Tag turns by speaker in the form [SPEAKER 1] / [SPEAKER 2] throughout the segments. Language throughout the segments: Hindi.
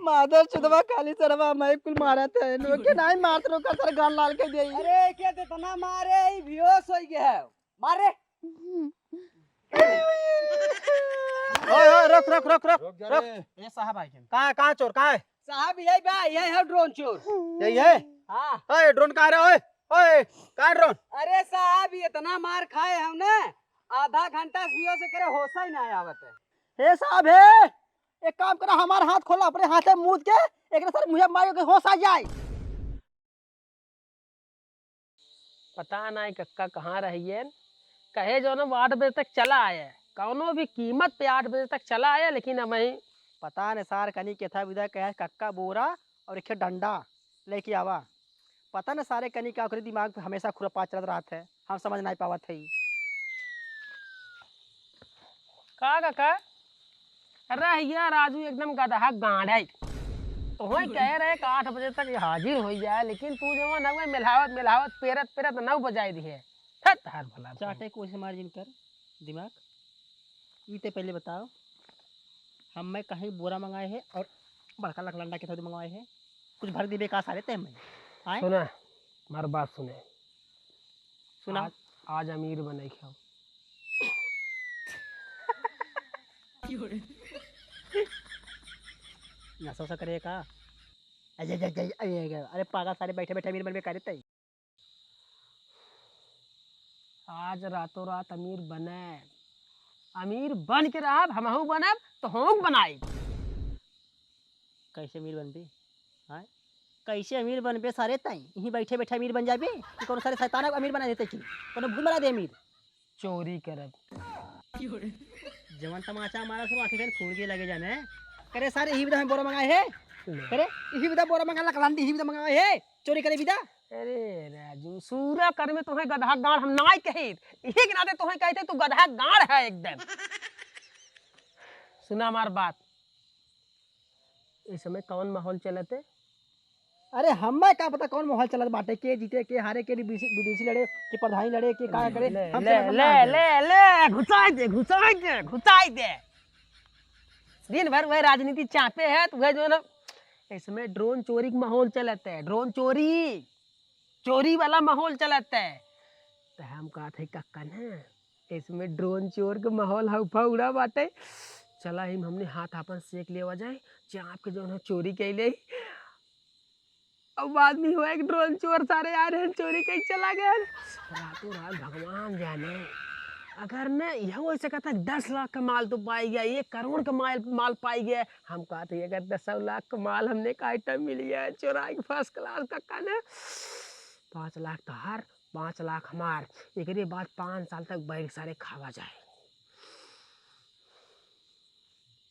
[SPEAKER 1] माधर चुदवा काली सरवा मैं कुल मारा थे नो के नहीं मारत रो का सर गाल लाल के देई।
[SPEAKER 2] अरे के ते तना मारे ई बेहोश हो गया है मारे।
[SPEAKER 3] ओए रुक रुक रुक रुक रुक।
[SPEAKER 1] ये साहब आई के
[SPEAKER 3] कहां चोर कहां है?
[SPEAKER 2] साहब यही बा यही है ड्रोन चोर।
[SPEAKER 3] यही है?
[SPEAKER 2] हां
[SPEAKER 3] ओए ड्रोन कहां है? ओए ओए कहां ड्रोन?
[SPEAKER 2] अरे साहब ये इतना मार खाए हमने आधा घंटा से बेहोश करे होश ही नहीं आवत है।
[SPEAKER 1] हे साहब हे एक काम करा हमार हाथ खोला अपने हाथ से मूद के एक सर मुझे मारो के होश आ जाए।
[SPEAKER 4] पता नहीं कक्का कहाँ रहिए कहे जो ना 8 बजे तक चला आया कौनो भी कीमत पे 8 बजे तक चला आया लेकिन हमें
[SPEAKER 1] पता नहीं सार कनी के था विदा कहे कक्का बोरा और एक डंडा लेके आवा। पता न सारे कनी का ओकरे दिमाग पे हमेशा खुरपा चलत रहत है हम समझ नहीं पावत है।
[SPEAKER 4] का कक्का रहिया राजू एकदम गधा गांड है तो वही कह रहे कि 8 बजे तक हाजिर हो जाए लेकिन तू जो ना मिलावत पेरत पेरत 9 बजाई दी है। हर भला
[SPEAKER 1] चाटे को से मार जिनकर दिमाग ये ते पहले बताओ हम मैं कहीं बोरा मंगाए है और बड़का लकलंडा के थोड़ी मंगवाए है कुछ भर दी बेकार सारे ते मैं आए
[SPEAKER 4] सुना हमार बात सुने
[SPEAKER 1] सुना
[SPEAKER 4] आज अमीर बने खाओ
[SPEAKER 1] नशा सा करे का अरे पागल सारे बैठे बैठे अमीर बन में करे
[SPEAKER 4] आज रातों रात अमीर बन के रहा हमहू बनब तो हम बनाई।
[SPEAKER 1] कैसे अमीर बनबे हाँ कैसे अमीर बनबे सारे ताई यहीं बैठे बैठे अमीर बन जाबे कि कोनो सारे शैतान अमीर बना देते कि कोनो भूल बना दे अमीर
[SPEAKER 4] चोरी करब
[SPEAKER 1] जवन तमाचा मारा सब आंखें फूल के लगे जाने करे सारे यही विदा हम बोरा मंगाए है करे यही विदा बोरा मंगा लकलांडी यही विदा मंगाए है चोरी करे विदा।
[SPEAKER 4] अरे राजू सूरा कर में तुम्हें गधा गाड़ हम नाई कहे यही के नाते तुम्हें कहते तू गधा गाड़ है एकदम। सुना हमार बात इस समय कौन माहौल चलते?
[SPEAKER 1] अरे हमें क्या पता कौन माहौल चलत बाटे के जीते के हारे के विदेशी लड़े के प्रधानी लड़े के का करे हम
[SPEAKER 4] ले घुसाई दे दिन भर वह राजनीति चाहते हैं तो वह जो ना इसमें ड्रोन चोरी का माहौल चलता है ड्रोन चोरी वाला माहौल चलता है तो हम कहते कक्का ना इसमें ड्रोन चोर का माहौल हौफा उड़ा बाटे चला ही हमने हाथ अपन सेक लेवा जाए चाप के जो चोरी कैले अब आदमी हुआ एक ड्रोन चोर सारे आ रहे हैं चोरी कहीं चला गया रातों रात भगवान जाने अगर न यह वैसे कहता 10 लाख का माल तो पाई गया 1 करोड़ का माल पाई गया हम कहते अगर 10 लाख का माल हमने का आइटम मिल गया चोराई फर्स्ट क्लास का ना 5 लाख तो हर 5 लाख हमार एक बाद 5 साल तक बैग सारे खावा जाए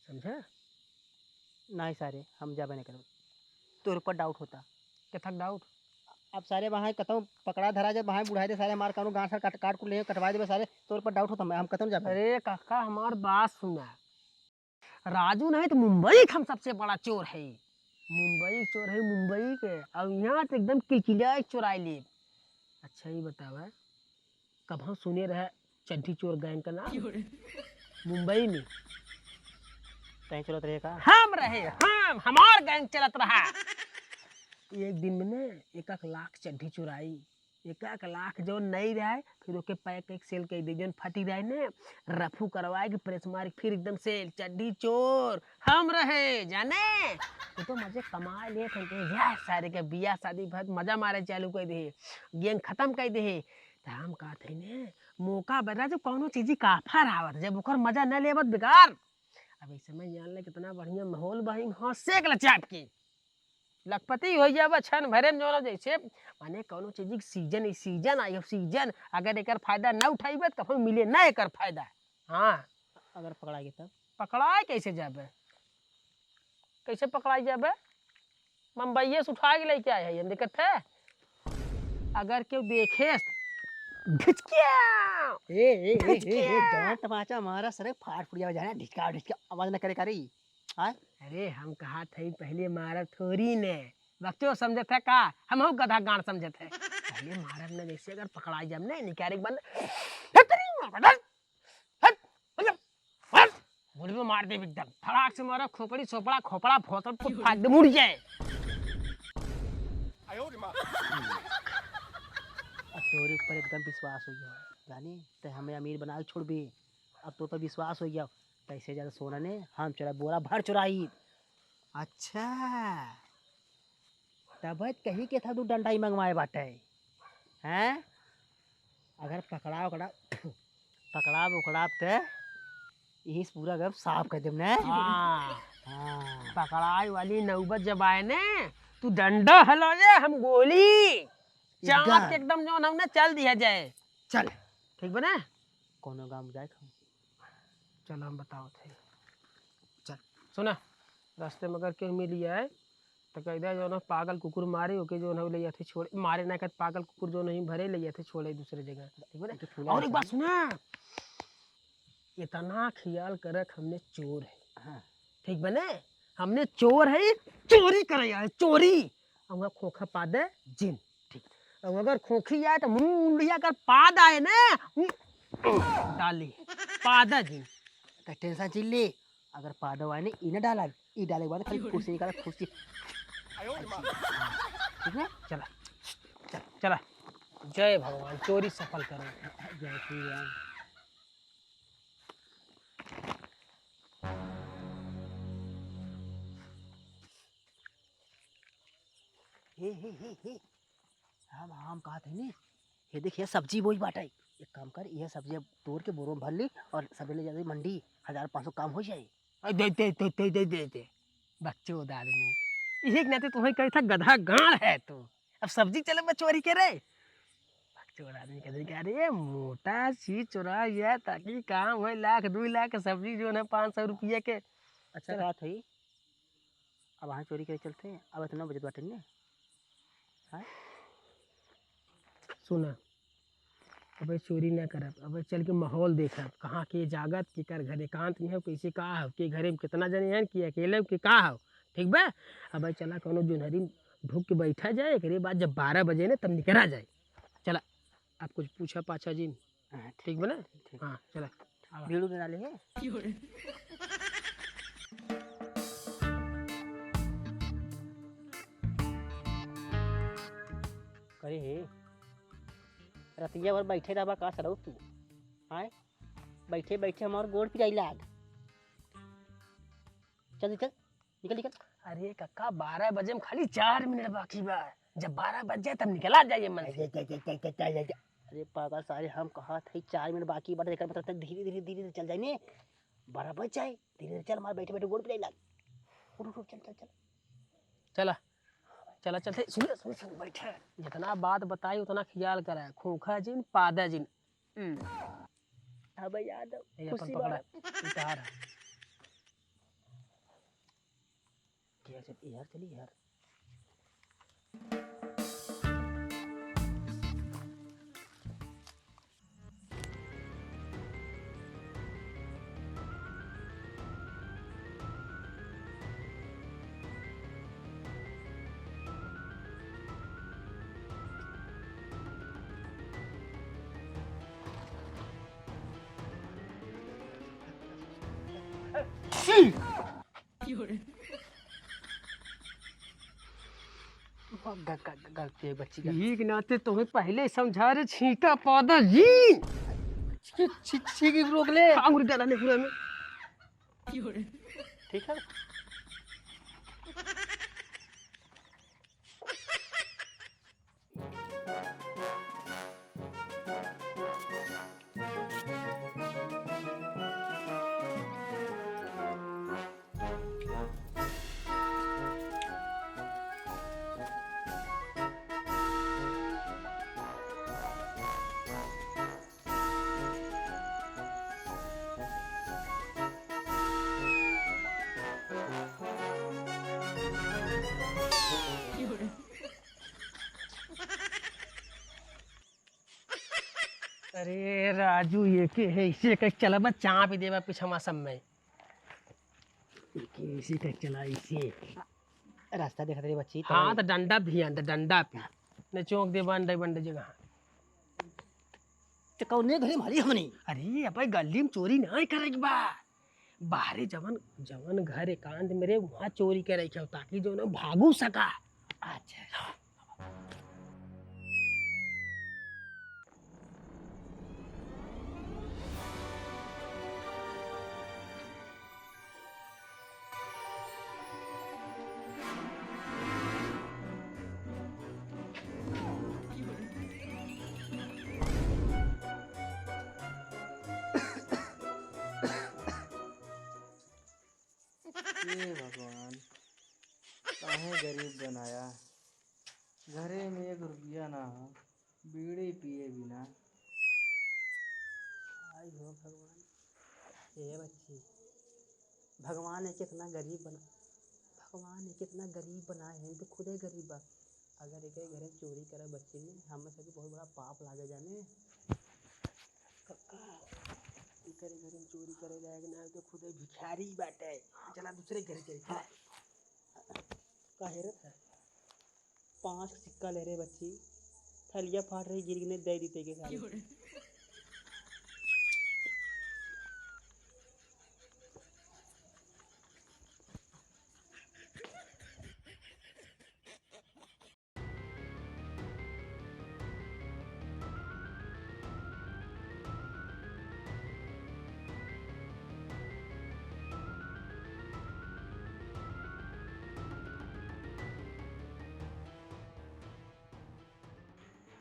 [SPEAKER 4] समझे
[SPEAKER 1] नहीं सारे हम जाबे नहीं करो तोर ऊपर डाउट होता
[SPEAKER 4] कथक डाउट
[SPEAKER 1] अब सारे वहाँ कतौ पकड़ा धरा जब वहाँ बुढ़ाए दे सारे मार कानू गांठ काट को ले कटवा दे सारे तोर पर डाउट होता हम कतौ जाबे।
[SPEAKER 4] अरे काका हमार बात सुना राजू नहीं तो मुंबई का हम सबसे बड़ा चोर है मुंबई के अब यहाँ तो एकदम किलकिला चोराई ले। अच्छा ये बतावा कब हम सुने रहे चड्ढी चोर गैंग का नाम मुंबई में
[SPEAKER 1] कहीं चलत रहे का
[SPEAKER 4] हम रहे हमार गैंग चलत रहा एक दिन में ने 1 लाख चड्ढी चुराई 1 लाख जो नहीं रहा फिर ओके पैक एक सेल कर दी जो फटी रहे ने रफू करवाए कि प्रेस मार फिर एकदम सेल चड्ढी चोर हम रहे जाने तो मजे कमा लिए थे यार सारे के बिया शादी भर मजा मारे चालू कर दे गेंग खत्म कर दे तो हम कहते ने मौका बता जब कौनो चीज का ऑफर आवत जब ओकर मजा न लेवत बेकार अब इस समय जान ले कितना बढ़िया माहौल बही हाँ सेक ल चाप के लखपति हो जाए छन भरे में जो जैसे माने कौनो चीज सीजन आई सीजन अगर एक फायदा न उठाइबे तो कभी मिले ना एक फायदा। हाँ
[SPEAKER 1] अगर पकड़ाएंगे तब
[SPEAKER 4] पकड़ाए कैसे जाबे कैसे पकड़ाई जाबे मुंबई से उठा के लेके आए हैं दिक्कत है अगर क्यों देखे
[SPEAKER 1] तमाचा मारा सर फाड़ फुड़िया जाना ढिचका ढिचका आवाज न करे करी हाँ
[SPEAKER 4] अरे हम कहा थे पहले मारब थोड़ी ने बच्चों समझे थे का हम हो गधा गांड समझे थे पहले मारब ने जैसे अगर पकड़ाई जब नहीं निकारे बंद बोले में मार दे एकदम फटाक से मारो खोपड़ी सोपड़ा खोपड़ा भोसड़ को फाड़ दे मुड़ जाए।
[SPEAKER 1] अब तोरे ऊपर एकदम विश्वास हो गया जाने तो हमें अमीर बना के छोड़ भी। अब तो विश्वास हो गया पैसे ज़्यादा सोना ने हम चुरा बोरा भर चुराई। अच्छा तब कहीं के था तू डंडा ही मंगवाए बाटे हैं। अगर पकड़ा उकड़ा तो यही पूरा गम साफ कर देम ने।
[SPEAKER 4] हाँ
[SPEAKER 1] हाँ
[SPEAKER 4] पकड़ाई वाली नौबत जब आए ने तू डंडा हला ले हम गोली चाप के एकदम जो हमने चल दिया जाए।
[SPEAKER 1] चल
[SPEAKER 4] ठीक बना
[SPEAKER 1] कोनो गाँव में जाए
[SPEAKER 4] चलो हम बताओ थे।
[SPEAKER 1] चल
[SPEAKER 4] सुना रास्ते में अगर कहीं मिल जाए तो कह दे जो ना पागल कुकुर मारे ओके जो ना ले जाते छोड़े मारे ना कर पागल कुकुर जो नहीं भरे ले जाते छोड़े दूसरे जगह। ठीक बना और एक बात सुना इतना ख्याल करक हमने चोर है।
[SPEAKER 1] हाँ
[SPEAKER 4] ठीक बने हमने चोर है चोरी करे यार चोरी अगर खोखा पा दे जिन ठीक और अगर खोखी आए तो मुंडिया कर पाद आए ना डाली पादा जिन
[SPEAKER 1] तो टेंशन चिल्ली अगर पादो आए ने इन्हें डाला ई डाले के बाद खाली खुशी निकाला खुशी। ठीक है
[SPEAKER 4] चला चला जय भगवान चोरी सफल करो।
[SPEAKER 1] जय श्री राम। हे हम कहा थे ने ये देखिए सब्जी बोई बाटा एक काम कर यह सब्जी अब तोड़ के बोरों में भर ली और सब्जी ले जाते मंडी 1500 काम हो जाए।
[SPEAKER 4] दे दे दे दे दे दे दे बच्चों आदमी एक नाते तुम्हें कही था गधा गाड़ है तू अब सब्जी चले मैं चोरी करे बच्चों आदमी कहते क्या रे मोटा चीज चुरा गया ताकि काम हो 1,00,000 2 लाख सब्जी जो है 500 रुपये के।
[SPEAKER 1] अच्छा बात है अब वहाँ चोरी करे चलते हैं अब इतना बजट बाटे ने। हाँ
[SPEAKER 4] सुना अब चोरी ना करब अब चल के माहौल देखब कहाँ के जागत के कर घर एकांत में हो कैसे का हो के घरे में कितना जने हैं कि अकेले के का हो। ठीक बा अब चला कोनो जुनहरी ढुक के बैठा जाए एक बाद जब 12 बजे ना तब निकला जाए। चला आप कुछ पूछा पाछा जी ठीक बना। हाँ चला
[SPEAKER 1] भीड़ में डाले है करे हे रतिया भर बैठे रहा का सरो तू हाँ बैठे बैठे हमारे गोड़ पिराई लाग। चल निकल निकल निकल।
[SPEAKER 4] अरे कक्का 12 बजे में खाली 4 मिनट बाकी बा जब 12 बज जाए तब निकला जाइए मन से।
[SPEAKER 1] अरे पागल सारे हम कहा थे 4 मिनट बाकी बट देखकर मतलब धीरे धीरे धीरे धीरे चल जाए ने 12 बज जाए धीरे धीरे चल हमारे बैठे बैठे गोड़ पिराई लाग। उठ चल चल चल
[SPEAKER 4] चला चला चलते सुन सुन सुन बैठे जितना बात बताई उतना ख्याल करा खोखा जिन पादा जिन।
[SPEAKER 1] अब याद
[SPEAKER 4] ये अपन पकड़ा उतार
[SPEAKER 1] यार चली यार गलती है बच्ची का
[SPEAKER 4] ठीक नाते तुम्हें पहले समझा रहे छींटा पौधा जी
[SPEAKER 1] छी रोक ले
[SPEAKER 4] अंगूरी डालने पूरा में
[SPEAKER 1] ठीक है।
[SPEAKER 4] अरे राजू ये के है इसे कह चला बस चाह भी देवा पिछमा सब में इसी कह चला इसे
[SPEAKER 1] रास्ता देख रही बच्ची
[SPEAKER 4] हाँ तो डंडा भी अंदर डंडा पे ने चौक दे बंडे बंडे जगह
[SPEAKER 1] तो कौने घरे मारी हमने
[SPEAKER 4] अरे अब गली में चोरी नहीं करेगी बा बाहरे जवन जवन घर एकांत में रे वहाँ चोरी करे क्या ताकि जो ना भागू सका।
[SPEAKER 1] अच्छा
[SPEAKER 3] हे भगवान काहे गरीब बनाया। घरे में 1 रुपया ना हो, बीड़ी पिए बिना।
[SPEAKER 1] आई हो भगवान। ये बच्ची, भगवान ने कितना गरीब बना, भगवान ने कितना गरीब बनाए हैं, तो खुद ही गरीब बा। अगर एक घरे चोरी करे बच्ची ने, हमें सभी बहुत बड़ा पाप लागे जाने।
[SPEAKER 4] कक्का इकरे घरे में चोरी करे जाएगा ना तो खुद ही भिखारी बाटे। चला दूसरे घरे चल चला।
[SPEAKER 1] का हैरत है, 5 सिक्का ले रहे बच्ची, थलिया फाट रही गिरने दे देते के सारे।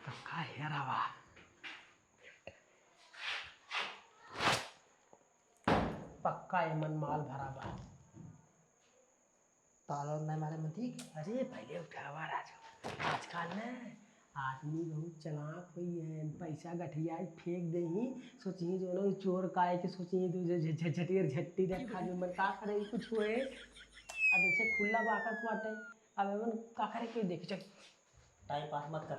[SPEAKER 4] कक्का हेरावा पक्का एमन माल भरा बा।
[SPEAKER 1] ताला नहीं मारे में ठीक।
[SPEAKER 4] अरे पहले उठावा राजू। आजकल ना आदमी बहुत चालाक हुई है। पैसा गठिया फेंक दे ही सोची जो ना चोर काहे के सोची तो झटियर झट्टी रखा जो मन का करे कुछ हुए। अब ऐसे खुला बाकत बाटे। अब एमन का करे के देख चल
[SPEAKER 1] टाइम पास मत कर।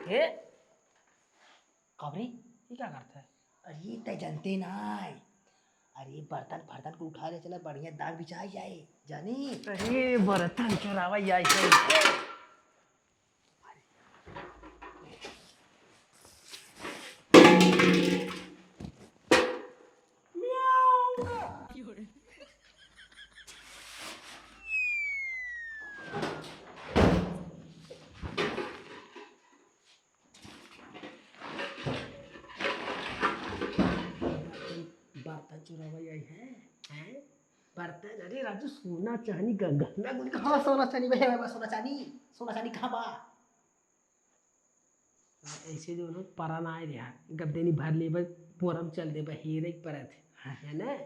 [SPEAKER 4] हे
[SPEAKER 1] कबरी
[SPEAKER 4] ये क्या करता है?
[SPEAKER 1] अरे ते जानते नहीं, अरे बर्तन फर्तन को उठा ले चला, बढ़िया दाग बिछाई जाए जानी।
[SPEAKER 4] अरे बर्तन चुरावा आई है। बर्तन चुरावा आई है हैं? बर्तन अरे राजू सोना चांदी गहना गुड़
[SPEAKER 1] हाँ सोना चांदी भाई, सोना चांदी, सोना चांदी कहाँ बा?
[SPEAKER 4] ऐसे जो ना परा ना आए रहा गद्दे नहीं भर ले बस पोरम चल दे बस हीरे की परत है ना।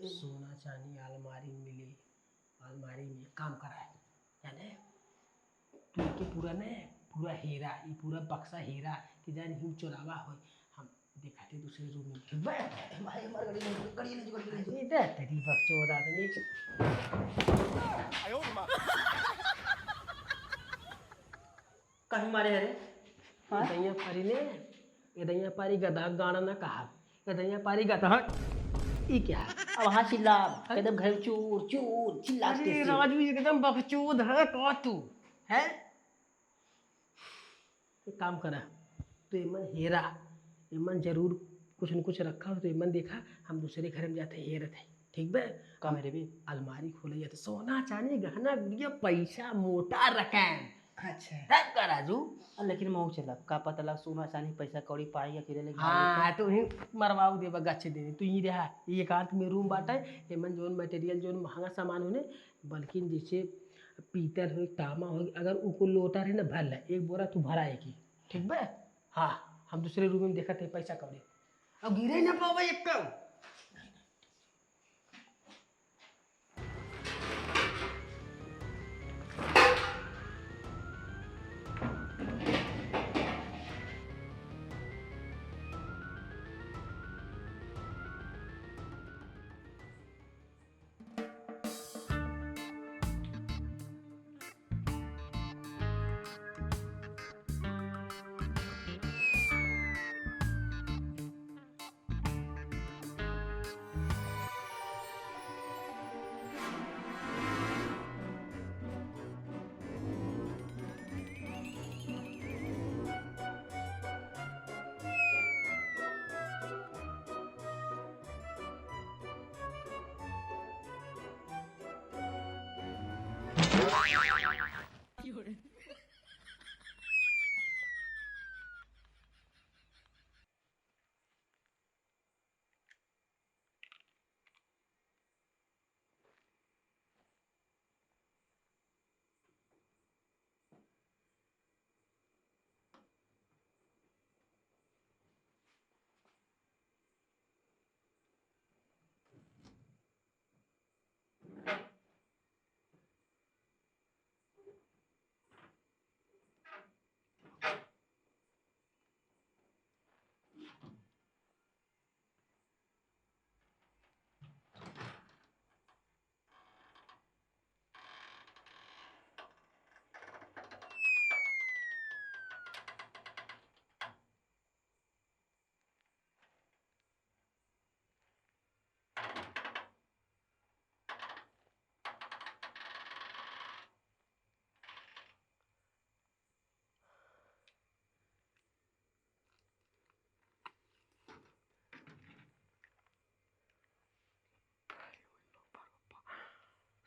[SPEAKER 4] सोना चांदी अलमारी में मिली, अलमारी में काम करा है ना। तू के पूरा ने पूरा हीरा ये पूरा बक्सा हीरा कि जान ही चुरावा हो। हम दिखाते दूसरे रूम में
[SPEAKER 1] भाई हमारे गड़ी ले गड़ी
[SPEAKER 4] इधर तेरी बकचोद आदमी।
[SPEAKER 1] कहीं मारे हरे। हाँ?
[SPEAKER 4] दैया पारी ने ये दैया पारी गधा गाना ना कहा ये दैया पारी गधा ये क्या है?
[SPEAKER 1] अब वहाँ चिल्ला एकदम घर में चूर चूर चिल्ला
[SPEAKER 4] अरे राजू एकदम बकचोद है कौन तू है। एक काम करा तो एमन हेरा एमन जरूर कुछ न कुछ रखा हो तो एमन देखा हम दूसरे घर में जाते हेरत है ठीक बे।
[SPEAKER 1] का मेरे भी
[SPEAKER 4] अलमारी खोले जाते सोना चांदी गहना गुड़िया पैसा मोटा रकम
[SPEAKER 1] अच्छा
[SPEAKER 4] है का राजू।
[SPEAKER 1] लेकिन मऊ चला का पता लग सोना चांदी पैसा कौड़ी पाई या किरे ले
[SPEAKER 4] हाँ तो ही मरवाऊ देवा गच्छे देने तू ही रहा ये एकांत में रूम बाटा है एमन जोन मटेरियल जोन महंगा सामान होने बल्कि जैसे पीतल हो तामा हो अगर उनको लोटा रहे ना भर ले 1 बोरा तू भरा है की ठीक बे। हाँ हम दूसरे रूम में देखा थे पैसा कौड़ी अब गिरे ना पावा एक कम।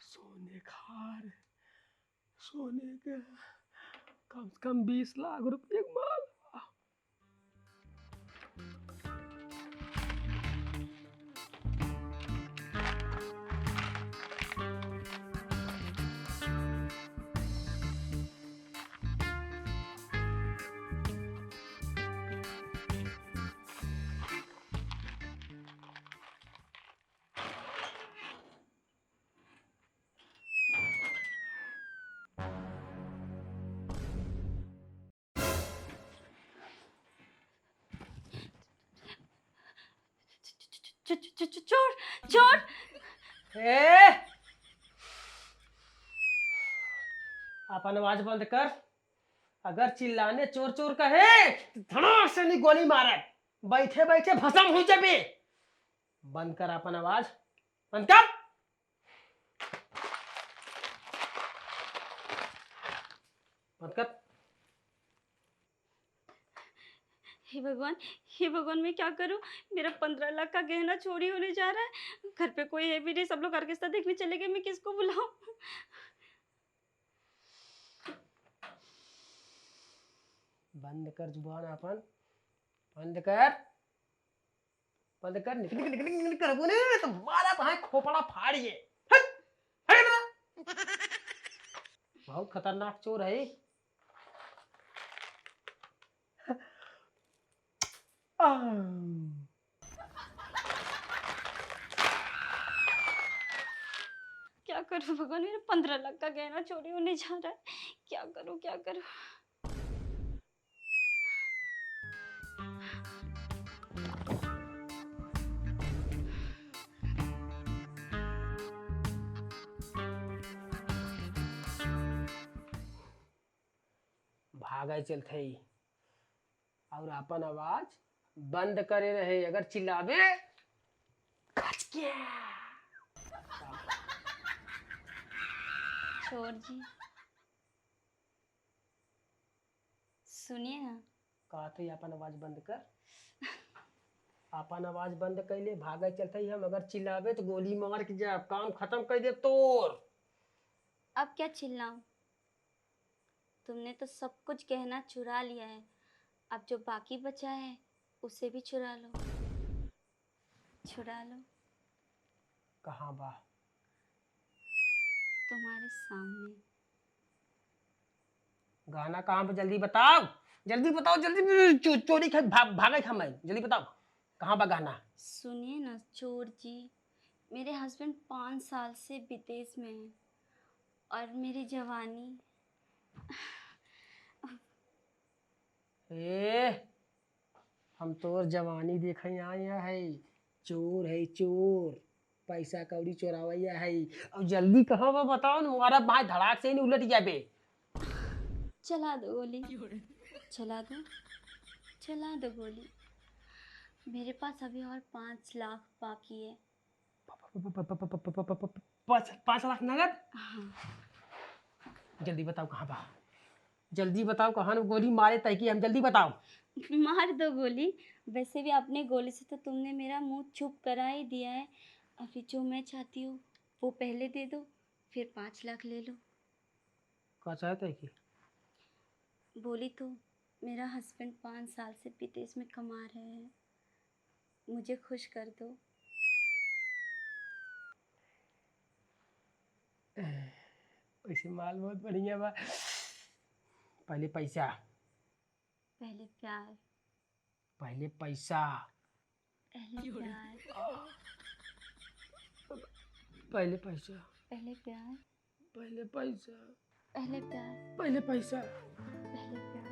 [SPEAKER 4] सोने खार, सोने के कम से कम 20 लाख रुपए का माल।
[SPEAKER 5] चोर चोर।
[SPEAKER 4] ए, अपन आवाज बंद कर। अगर चिल्लाने चोर चोर कहे तो धड़ाक से नहीं गोली मारे, बैठे बैठे भस्म हो जाबे। बंद कर अपन आवाज, बंद कर। बंद कर।
[SPEAKER 5] हे भगवान, हे भगवान, मैं क्या करूं? मेरा 15 लाख का गहना चोरी होने जा रहा है। घर पे कोई है भी नहीं, सब लोग ऑर्केस्ट्रा देखने चले गए। मैं किसको बुलाऊं?
[SPEAKER 4] बंद कर जुबान अपन, बंद कर, बंद कर। निकल निकल निकल निकल कर बोले तो मारा भाई खोपड़ा फाड़िए। हट, हट इधर। बहुत खतरनाक चोर है।
[SPEAKER 5] क्या करूं भगवान? मेरा 15 लाख का गहना चोरी होने जा रहा है। क्या करूं, क्या करूं?
[SPEAKER 4] भागे चलते ही और अपन आवाज बंद करे रहे। अगर चिल्लावे खच के।
[SPEAKER 5] चोर जी, सुनिए ना।
[SPEAKER 4] कहा तो अपन आवाज बंद कर। अपन आवाज बंद कैले भागे चलते ही हम। अगर चिल्लावे तो गोली मार के जा, काम खत्म कर दे तोर।
[SPEAKER 5] अब क्या चिल्लाऊं? तुमने तो सब कुछ गहना चुरा लिया है। अब जो बाकी बचा है उसे भी चुरा लो, चुरा लो।
[SPEAKER 4] कहाँ बा?
[SPEAKER 5] तुम्हारे सामने।
[SPEAKER 4] गाना कहाँ पे? जल्दी बताओ, जल्दी बताओ, जल्दी। चोरी खाई भागे खा मैं, जल्दी बताओ कहाँ बा गाना।
[SPEAKER 5] सुनिए ना चोर जी, मेरे हस्बैंड 5 साल से विदेश में हैं और मेरी जवानी।
[SPEAKER 4] ए, हम तोर जवानी देखे आए है। चोर है चोर, पैसा कौड़ी चोरावैया है। अब जल्दी कहाँ बा बताओ ना, हमारा भाई धड़ाक से ही नहीं उलट जाबे।
[SPEAKER 5] चला दो गोली, चला दो, चला दो गोली। मेरे पास अभी और 5 लाख बाकी है।
[SPEAKER 4] 5 लाख नगद?
[SPEAKER 5] हाँ।
[SPEAKER 4] जल्दी बताओ कहाँ बा, जल्दी बताओ कहाँ न गोली मारे ताकि हम। जल्दी बताओ।
[SPEAKER 5] मार दो गोली। वैसे भी अपने गोली से तो तुमने मेरा मुंह चुप करा ही दिया है। अभी जो मैं चाहती हूँ वो पहले दे दो, फिर 5 लाख ले लो।
[SPEAKER 4] का चाहता है कि
[SPEAKER 5] बोली तो मेरा हस्बैंड 5 साल से विदेश में कमा रहे हैं, मुझे खुश कर दो।
[SPEAKER 4] वैसे माल बहुत बढ़िया बा। पहले पैसा,
[SPEAKER 5] पहले प्यार,
[SPEAKER 4] पहले पैसा,
[SPEAKER 5] पहले प्यार,
[SPEAKER 4] पहले पैसा,
[SPEAKER 5] पहले प्यार,
[SPEAKER 4] पहले पैसा,
[SPEAKER 5] पहले प्यार,
[SPEAKER 4] पहले पैसा,
[SPEAKER 5] पहले प्यार,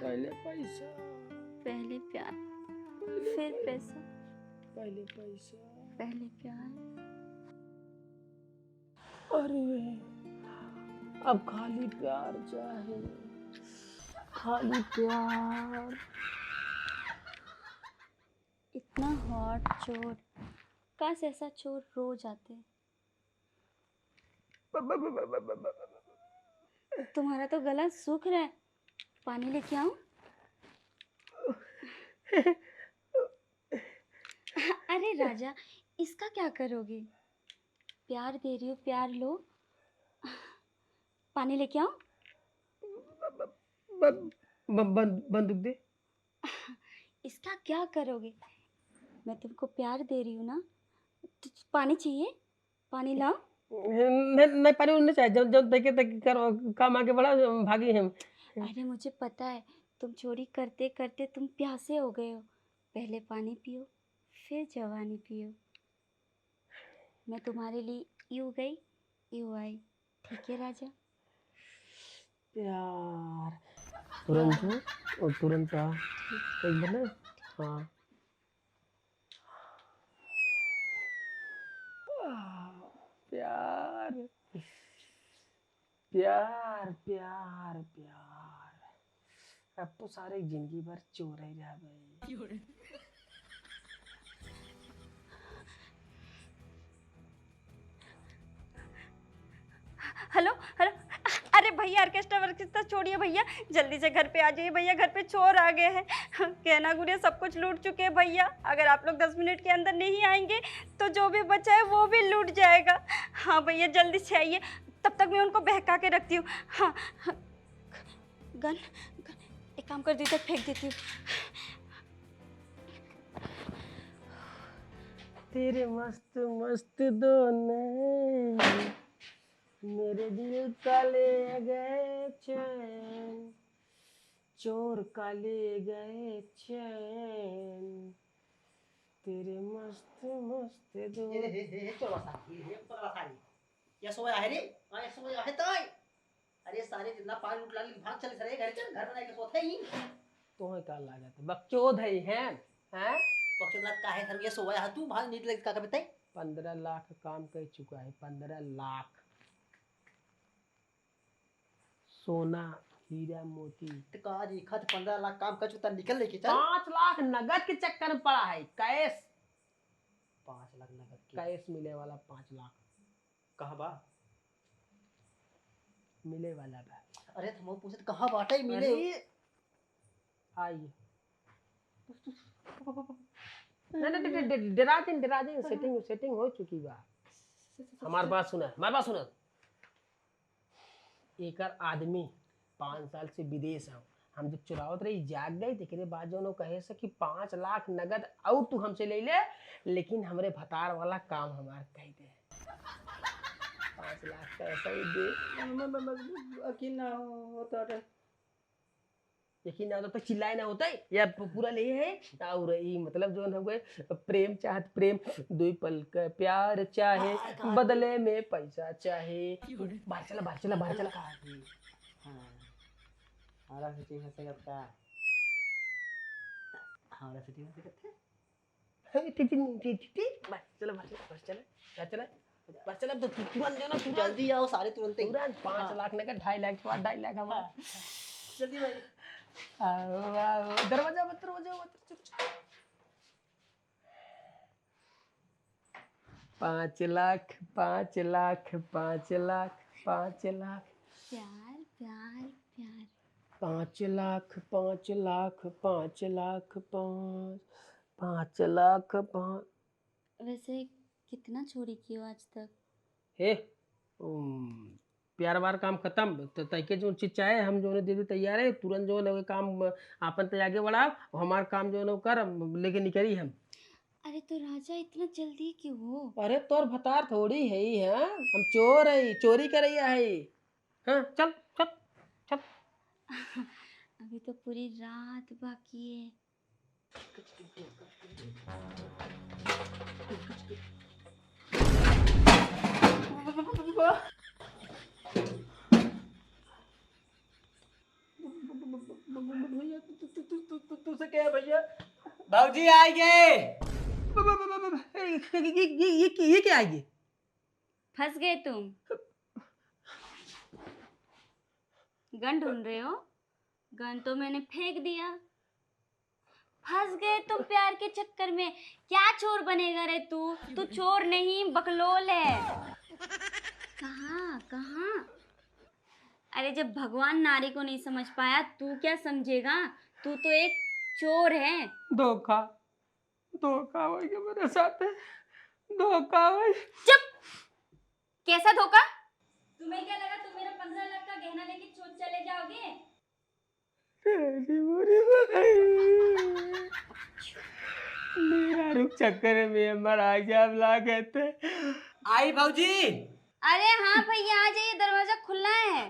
[SPEAKER 4] पहले पैसा,
[SPEAKER 5] पहले प्यार, फिर पैसा,
[SPEAKER 4] पहले पैसा।
[SPEAKER 5] पहले प्यार।
[SPEAKER 4] अरे अब खाली प्यार चाहे, खाली प्यार।
[SPEAKER 5] इतना हॉट चोर, काश ऐसा चोर रोज आते। तुम्हारा तो गला सूख रहा है, पानी लेके आऊं? अरे राजा, इसका क्या करोगे? प्यार दे रही हो, प्यार लो। पानी लेके आऊं?
[SPEAKER 4] बंदूक दे।
[SPEAKER 5] इसका क्या करोगे? मैं तुमको प्यार दे रही हूँ ना, तो पानी चाहिए? पानी लाओ।
[SPEAKER 4] नहीं पानी उन्हें चाहिए, जब जब देखे तक कर काम आगे बढ़ा भागी हम।
[SPEAKER 5] अरे मुझे पता है, तुम चोरी करते करते तुम प्यासे हो गए हो। पहले पानी पियो, फिर जवानी पियो। मैं तुम्हारे लिए यूं गई यूं आई, ठीक है राजा?
[SPEAKER 4] यार तुरंत हो और तुरंत आ एक ना। हाँ प्यार प्यार प्यार प्यार। अब तो सारे जिंदगी भर चोर ही रह गए।
[SPEAKER 5] हेलो हेलो, अरे भैया ऑर्केस्ट्रा वर्केस्ट्रा छोड़िए भैया, जल्दी से घर पे आ जाइए भैया, घर पे चोर आ गए हैं। गहना गुड़िया सब कुछ लूट चुके हैं भैया। अगर आप लोग 10 मिनट के अंदर नहीं आएंगे तो जो भी बचा है वो भी लूट जाएगा। हाँ भैया जल्दी से आइए, तब तक मैं उनको बहका के रखती हूँ। हाँ, हाँ। गन, एक काम कर दी तो फेंक देती हूँ।
[SPEAKER 4] तेरे मस्त मस्त दो नैन मेरे दिल का ले गए चैन, चोर का ले गए चैन, तेरे मस्त मस्त दो।
[SPEAKER 1] अरे सारे जितना पानी उठला भाग चले सरे घर चल, घर बनाए के सोते ही
[SPEAKER 4] तो है का लागत बकचोद है हैं हैं।
[SPEAKER 1] पक्ष लाख काहे घर ये सोया है तू भाग नीट लग का बताई।
[SPEAKER 4] 15 लाख काम कर चुका है, 15 लाख सोना हीरा मोती।
[SPEAKER 1] का रेखा 15 लाख काम कर चुका निकल लेके चल।
[SPEAKER 4] 5 लाख नगद के चक्कर में पड़ा है। कैश
[SPEAKER 1] 5 लाख नगद की
[SPEAKER 4] कैश मिले वाला 5 लाख
[SPEAKER 1] कहां बा?
[SPEAKER 4] मिले वाला बा।
[SPEAKER 1] अरे तुम पूछत कहां बाटे मिले?
[SPEAKER 4] आइए नहीं डरा दें सेटिंग सेटिंग हो चुकी बा। हमार बात सुना एकर आदमी 5 साल से विदेश है। हम जब चुरावत रही जाग गई तेरे बाद जो कहे से कि 5 लाख नगद और तू हमसे ले ले, लेकिन हमरे भतार वाला काम हमार कह दे। 5 लाख का ऐसा ही दे।
[SPEAKER 1] यकीन ना होता रे,
[SPEAKER 4] यकीन ना होता तो चिल्लाए ना होता है या पूरा ले है। और ये मतलब जो है प्रेम चाहत प्रेम दुई पल का प्यार चाहे बदले में पैसा चाहे। बाहर चला बाहर चला बाहर चला।
[SPEAKER 1] हां हमारा सिटी में से करता है, हमारा सिटी में से करता है।
[SPEAKER 4] बाहर चला बाहर चला बाहर चला चला बाहर चला। तो तुरंत जो ना तुरंत
[SPEAKER 1] जल्दी आओ सारे तुरंत ही।
[SPEAKER 4] तुरंत 5 लाख नगद 2.5 लाख के बाद 2.5 लाख हमारा।
[SPEAKER 1] जल्दी भाई
[SPEAKER 4] दरवाजा मत चुप चुप। 5 लाख 5 लाख 5 लाख 5 लाख
[SPEAKER 5] प्यार प्यार प्यार।
[SPEAKER 4] 5 लाख 5 लाख 5 लाख 5 लाख 5।
[SPEAKER 5] वैसे कितना चोरी की हो आज तक?
[SPEAKER 4] हे प्यार बार काम खत्म तो तैके जो चीज चाहे हम जो दे दे तैयार है तुरंत जो है काम आपन ते आगे बढ़ा हमार काम जो है कर लेके निकली हम।
[SPEAKER 5] अरे तो राजा इतना जल्दी क्यों हो?
[SPEAKER 4] अरे तोर भतार थोड़ी है ही है हम चोर है चोरी करैया है। हाँ चल चल चल।
[SPEAKER 5] अभी तो पूरी रात बाकी है।
[SPEAKER 4] तुझसे क्या है भैया?
[SPEAKER 2] भाजी आएंगे।
[SPEAKER 4] ये क्या आएगी?
[SPEAKER 5] फंस गए तुम। गन ढूंढ रहे हो? गन तो मैंने फेंक दिया। फंस गए तुम प्यार के चक्कर में। क्या चोर बनेगा रे तू? तू चोर नहीं बकलोल है। कहाँ कहाँ? अरे जब भगवान नारी को नहीं समझ पाया तू क्या समझेगा? तू तो एक चोर है।
[SPEAKER 4] धोखा धोखा हो गया मेरे साथ धोखा हो।
[SPEAKER 5] चुप। कैसा धोखा? तुम्हें क्या लगा तुम मेरा 15 लाख का गहना लेके चले जाओगे?
[SPEAKER 4] मेरा रुक चक्कर में हमारा आजाब ला कहते
[SPEAKER 2] आई भाजी।
[SPEAKER 5] अरे हाँ भैया आ जाइए, दरवाजा खुला है।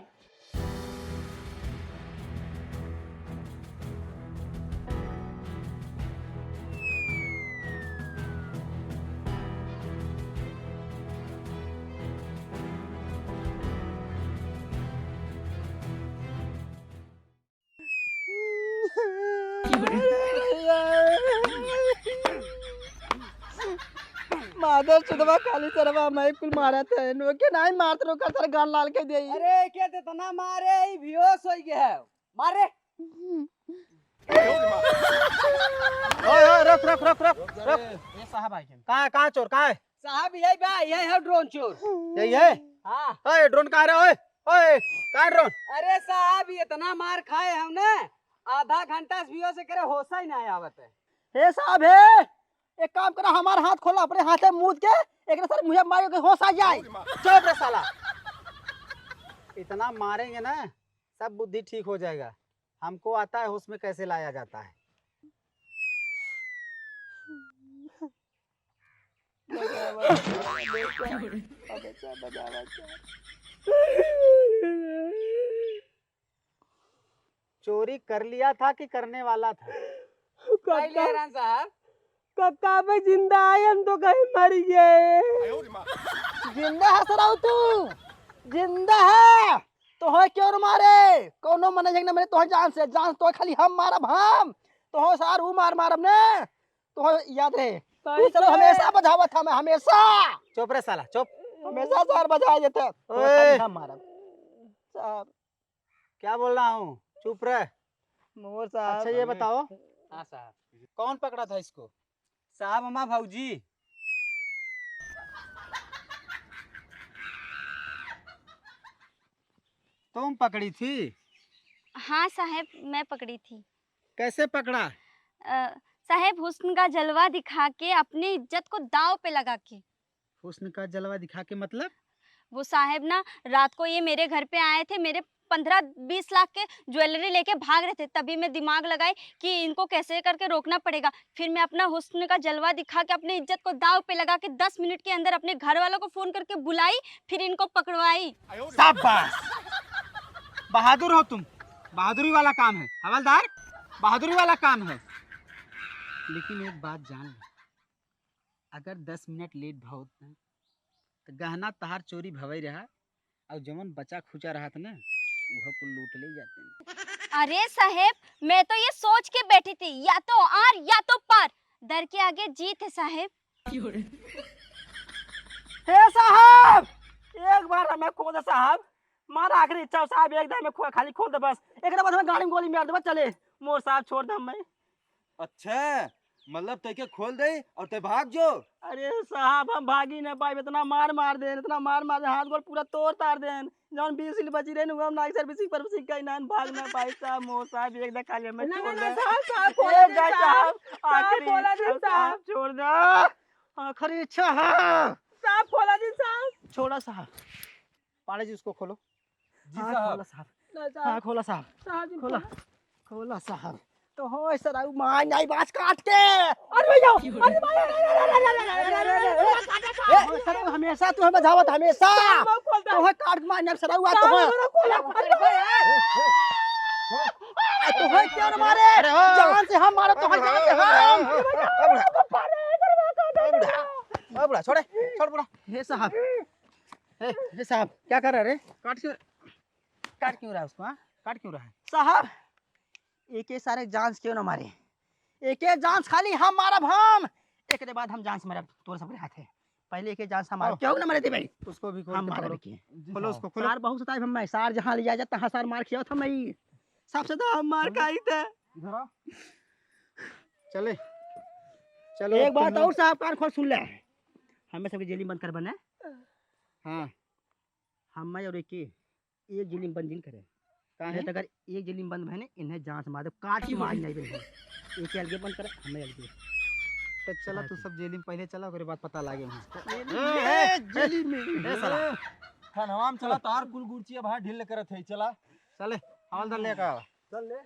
[SPEAKER 1] माधर चुदवा खाली सरवा मैं कुल मारा थे नो के नहीं मारत रो कर गाल लाल के देई।
[SPEAKER 2] अरे क्या ते तना मारे ई बेहोश हो गया है। मारे।
[SPEAKER 3] ओए ओए रुक रुक रुक रुक रुक।
[SPEAKER 1] ये साहब आए
[SPEAKER 3] कहाँ चोर कहाँ है?
[SPEAKER 2] साहब यही बा यही है ड्रोन चोर।
[SPEAKER 3] यही है?
[SPEAKER 2] हाँ।
[SPEAKER 3] ओए ड्रोन कहाँ रहा? ओए ओए कहाँ ड्रोन?
[SPEAKER 2] अरे साहब ये इतना मार खाए हमने आधा घंटा से से करे होश ही नहीं आवत है।
[SPEAKER 1] हे साहब हे एक काम करा हमारा हाथ खोला अपने हाथे मूद के एक सर मुझे मारो के होश आ जाए।
[SPEAKER 3] चुप रे साला। इतना मारेंगे ना सब बुद्धि ठीक हो जाएगा। हमको आता है होश में कैसे लाया जाता है। चोरी कर लिया था कि करने वाला था?
[SPEAKER 2] पहले हैरान साहब
[SPEAKER 4] कक्का पे जिंदा है हम तो कहीं मर गए।
[SPEAKER 1] जिंदा है सराउ तू जिंदा है तो हो क्यों मारे कोनो मने जंग ना मेरे तो जान तो खाली हम मारब हम तो हो सार ऊ मारब ने तो याद रहे तू चलो हमेशा बजावत हम हमेशा।
[SPEAKER 3] चुप रे साला चुप।
[SPEAKER 1] हमेशा सार बजाए देते
[SPEAKER 3] ओए।
[SPEAKER 1] हम मारब साहब।
[SPEAKER 3] क्या बोल रहा हूँ? चुप रहे।
[SPEAKER 1] मोर साहब
[SPEAKER 3] अच्छा ये बताओ
[SPEAKER 2] हाँ साहब।
[SPEAKER 3] कौन पकड़ा था इसको?
[SPEAKER 2] साहब अम्मा भाजी।
[SPEAKER 3] तुम पकड़ी थी?
[SPEAKER 5] हाँ साहब मैं पकड़ी थी।
[SPEAKER 3] कैसे पकड़ा?
[SPEAKER 5] साहब हुस्न का जलवा दिखा के अपनी इज्जत को दांव पे लगा के।
[SPEAKER 3] हुस्न का जलवा दिखा के मतलब?
[SPEAKER 5] वो साहब ना रात को ये मेरे घर पे आए थे, मेरे 15-20 लाख के ज्वेलरी लेके भाग रहे थे। तभी मैं दिमाग लगाई कि इनको कैसे करके रोकना पड़ेगा। फिर मैं अपना हुस्न का जलवा दिखा के अपनी इज्जत को दांव पे लगा के 10 मिनट के अंदर अपने घर वालों को फोन करके बुलाई, फिर इनको पकड़वाई।
[SPEAKER 3] शाबाश। बहादुर हो तुम। बहादुरी वाला काम है हवलदार, बहादुरी वाला काम है। लेकिन एक बात जान ले, अगर 10 मिनट लेट भाव तो गहना तहार चोरी भवई रहा और जमन बचा खुचा रहा था ना वह को लूट ले जाते हैं।
[SPEAKER 5] अरे साहब मैं तो ये सोच के बैठी थी या तो आर या तो पार, डर के आगे जीत है साहब।
[SPEAKER 1] हे साहब एक बार हमें खोल दे साहब, मारा आखिरी इच्छा साहब एक दम में खाली खोल दे बस। एक बाद हमें गाड़ी में गोली मार दे बस चले मोर साहब छोड़ दे हमें।
[SPEAKER 6] अच्छा मतलब तैके खोल दे और ते भाग जो।
[SPEAKER 1] अरे साहब हम भागी न पाए, इतना मार दे इतना मार दे हाथ गोल पूरा तोड़ तार दे जौन 20 सिल बची रहे हम नाइक सर्विसिंग पर सिक्का ना भाग ना पाए साहब। मोर साहब एक दे खाली हमें छोड़ दे साहब आखिरी छोड़ दे आखिरी इच्छा है साहब खोला जी साहब। छोड़ा साहब।
[SPEAKER 3] पाड़े जी उसको खोलो।
[SPEAKER 6] जी
[SPEAKER 3] हाँ
[SPEAKER 6] साहब।
[SPEAKER 3] खोला साहब, हाँ खोला साहब,
[SPEAKER 4] साहब जी
[SPEAKER 3] खोला खोला साहब। तो हो ऐसा राऊ मार नहीं बाज काट के। अरे भैया अरे सर हमेशा तू हमें धावत हमेशा तो है काट मार नहीं सर हुआ तो है क्यों न मारे जान से हम मारे तो है जान से हम बुढ़ा छोड़े छोड़ बुढ़ा। हे साहब हे साहब क्या कर रहे रे काट क्यों रहा है उसको हाँ काट क्यों रहा है साहब एक सारे जांच क्यों ना मारे एक जांच खाली हम मारब हम एक के बाद हम जांच मारब तोर सबके हाथ है पहले एक जांच हम मारब क्यों ना मारे थे भाई
[SPEAKER 6] उसको भी
[SPEAKER 3] हम
[SPEAKER 6] खोल के
[SPEAKER 3] मारब
[SPEAKER 6] पकड़ो।
[SPEAKER 3] के खोलो उसको खोलो सार बहुत सताई हम मैं सार जहां लिया जाता तहां सार मार खिया था मैं सबसे तो हम मार खाई थे
[SPEAKER 6] धरा चले
[SPEAKER 3] चलो एक बात और साहब कान खोल सुन ले हमें सबके जेल में बंद कर बने हाँ हम मैं और एक जेल में बंद दिन करे काहे त अगर एक जेल में बंद भने इन्हें जांच मार दे काट के मार नहीं दे एक अलगे बंद करे हमें अलगे
[SPEAKER 6] तो चला तू सब जेल में पहले चला ओकरे बाद पता लागे
[SPEAKER 3] जेल में
[SPEAKER 6] ए साला थानावाम चला तार कुल गुरचिया भाई ढील करत है चला
[SPEAKER 3] चले हवलदार लेकर
[SPEAKER 6] चल ले